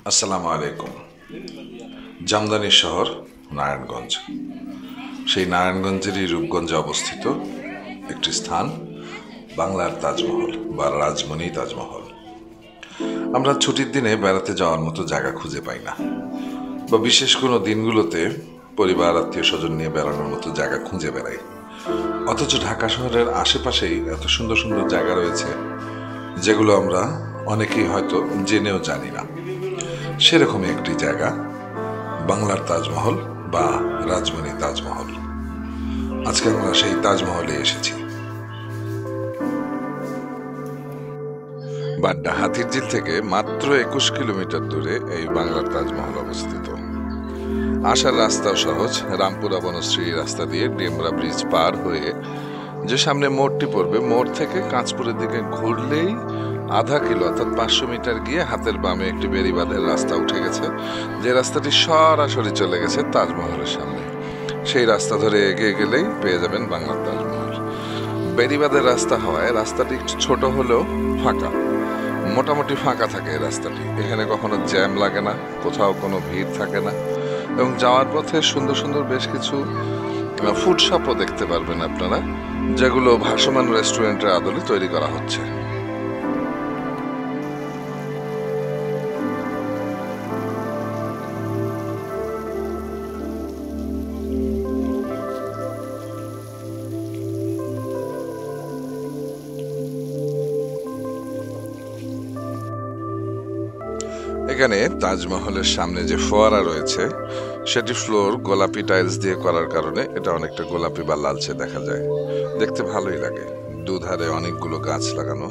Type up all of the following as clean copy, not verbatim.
আসসালামু আলাইকুম। জামদানি শহর নারায়ণগঞ্জ, সেই নারায়ণগঞ্জেরই রূপগঞ্জে অবস্থিত একটি স্থান বাংলার তাজমহল বা রাজমণি তাজমহল। আমরা ছুটির দিনে বেড়াতে যাওয়ার মতো জায়গা খুঁজে পাই না, বা বিশেষ কোনো দিনগুলোতে পরিবার আত্মীয় স্বজন নিয়ে বেড়ানোর মতো জায়গা খুঁজে বেড়াই। অথচ ঢাকা শহরের আশেপাশেই এত সুন্দর সুন্দর জায়গা রয়েছে যেগুলো আমরা অনেকেই হয়তো জেনেও জানি না। সেরকমই একটি জায়গা বাংলার তাজমহল বা রাজমণি তাজমহল। আজকে আমরা সেই তাজমহলে এসেছি। বাড্ডা হাতিরঝিল থেকে মাত্র 21 কিলোমিটার দূরে এই বাংলার তাজমহল অবস্থিত। আসার রাস্তাও সহজ। রামপুরা বনশ্রী রাস্তা দিয়ে ডেমরা ব্রিজ পার হয়ে যে সামনে মোড়টি পড়বে, মোড় থেকে কাঁচপুরের দিকে ঘুরলেই আধা কিলো অর্থাৎ 500 মিটার গিয়ে হাতের বামে একটি বেড়িবাঁধের রাস্তা উঠে গেছে, যে রাস্তাটি সরাসরি চলে গেছে তাজমহলের সামনে। সেই রাস্তা ধরে এগিয়ে গেলেই পেয়ে যাবেন বাংলার তাজমহল। বেড়িবাঁধের রাস্তা হওয়ায় রাস্তাটি একটু ছোট হলেও ফাঁকা, মোটামুটি ফাঁকা থাকে এই রাস্তাটি। এখানে কখনো জ্যাম লাগে না, কোথাও কোনো ভিড় থাকে না, এবং যাওয়ার পথে সুন্দর সুন্দর বেশ কিছু ফুড শপও দেখতে পারবেন আপনারা, যেগুলো ভাসমান রেস্টুরেন্টের আদলে তৈরি করা হচ্ছে। এখানে তাজমহলের সামনে যে ফোয়ারা রয়েছে সেটি ফ্লোর গোলাপি টাইলস দিয়ে করার কারণে এটা অনেকটা গোলাপি বা লালচে দেখা যায়, দেখতে ভালোই লাগে। দুধারে অনেকগুলো গাছ লাগানো,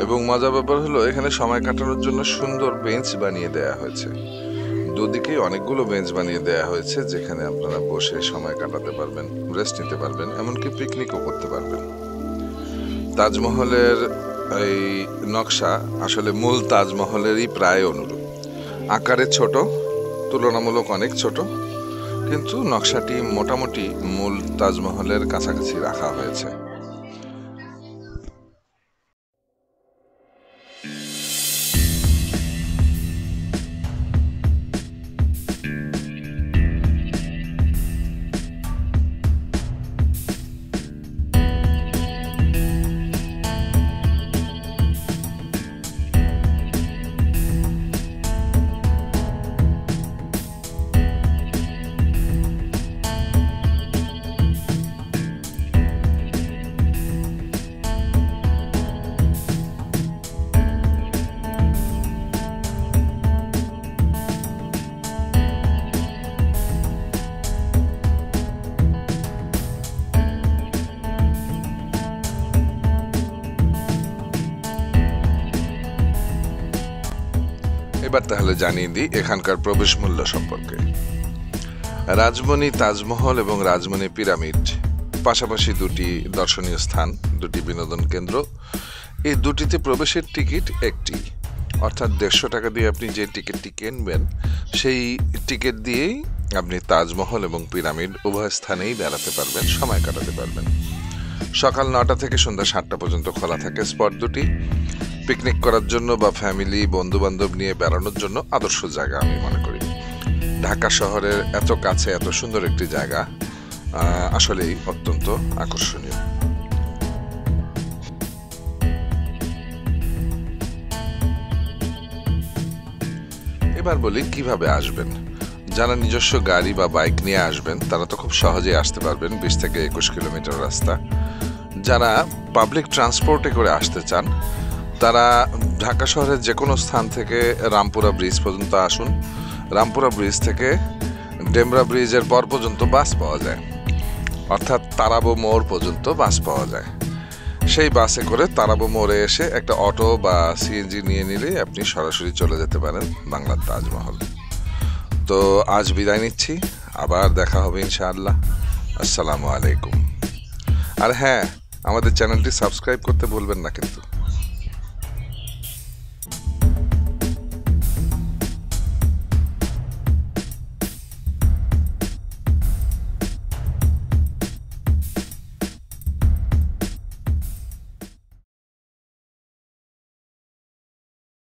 এবং মজার ব্যাপার হলো এখানে সময় কাটানোর জন্য সুন্দর বেঞ্চ বানিয়ে দেয়া হয়েছে। দুদিকেই অনেকগুলো বেঞ্চ বানিয়ে দেয়া হয়েছে, যেখানে আপনারা বসে সময় কাটাতে পারবেন, রেস্ট নিতে পারবেন, এমনকি পিকনিকও করতে পারবেন। তাজমহলের এই নকশা আসলে মূল তাজমহলেরই প্রায় অনুরূপ। আকারে ছোট, তুলনামূলক অনেক ছোট, কিন্তু নকশাটি মোটামুটি মূল তাজমহলের কাছাকাছি রাখা হয়েছে। এবার তাহলে জানিয়ে দিই এখানকার প্রবেশ মূল্য সম্পর্কে। রাজমণি তাজমহল এবং রাজমণি পিরামিড পাশাপাশি দুটি দর্শনীয় স্থান, দুটি বিনোদন কেন্দ্র। এই দুটিতে প্রবেশের টিকিট একটি, অর্থাৎ 150 টাকা দিয়ে আপনি যে টিকিটটি কিনবেন সেই টিকিট দিয়েই আপনি তাজমহল এবং পিরামিড উভয় স্থানেই বেড়াতে পারবেন, সময় কাটাতে পারবেন। সকাল 9টা থেকে সন্ধ্যা 7টা পর্যন্ত খোলা থাকে স্পট দুটি। পিকনিক করার জন্য বা ফ্যামিলি বন্ধু বান্ধব নিয়ে বেড়ানোর জন্য আদর্শ জায়গা আমি মনে করি। ঢাকা শহরের এত কাছে এত সুন্দর একটি জায়গা আসলেই অত্যন্ত আকর্ষণীয়। এবার বলি কিভাবে আসবেন। যারা নিজস্ব গাড়ি বা বাইক নিয়ে আসবেন তারা তো খুব সহজেই আসতে পারবেন, 20 থেকে 21 কিলোমিটার রাস্তা। যারা পাবলিক ট্রান্সপোর্টে করে আসতে চান তারা ঢাকা শহরের যে কোনো স্থান থেকে রামপুরা ব্রিজ পর্যন্ত আসুন। রামপুরা ব্রিজ থেকে ডেমরা ব্রিজের পর পর্যন্ত বাস পাওয়া যায়, অর্থাৎ তারাবো মোড় পর্যন্ত বাস পাওয়া যায়। সেই বাসে করে তারাবো মোড়ে এসে একটা অটো বা সিএনজি নিয়ে নিলেই আপনি সরাসরি চলে যেতে পারেন বাংলার তাজমহল। তো আজ বিদায় নিচ্ছি, আবার দেখা হবে ইনশাআল্লাহ। আসসালামু আলাইকুম। আর হ্যাঁ, আমাদের চ্যানেলটি সাবস্ক্রাইব করতে ভুলবেন না কিন্তু।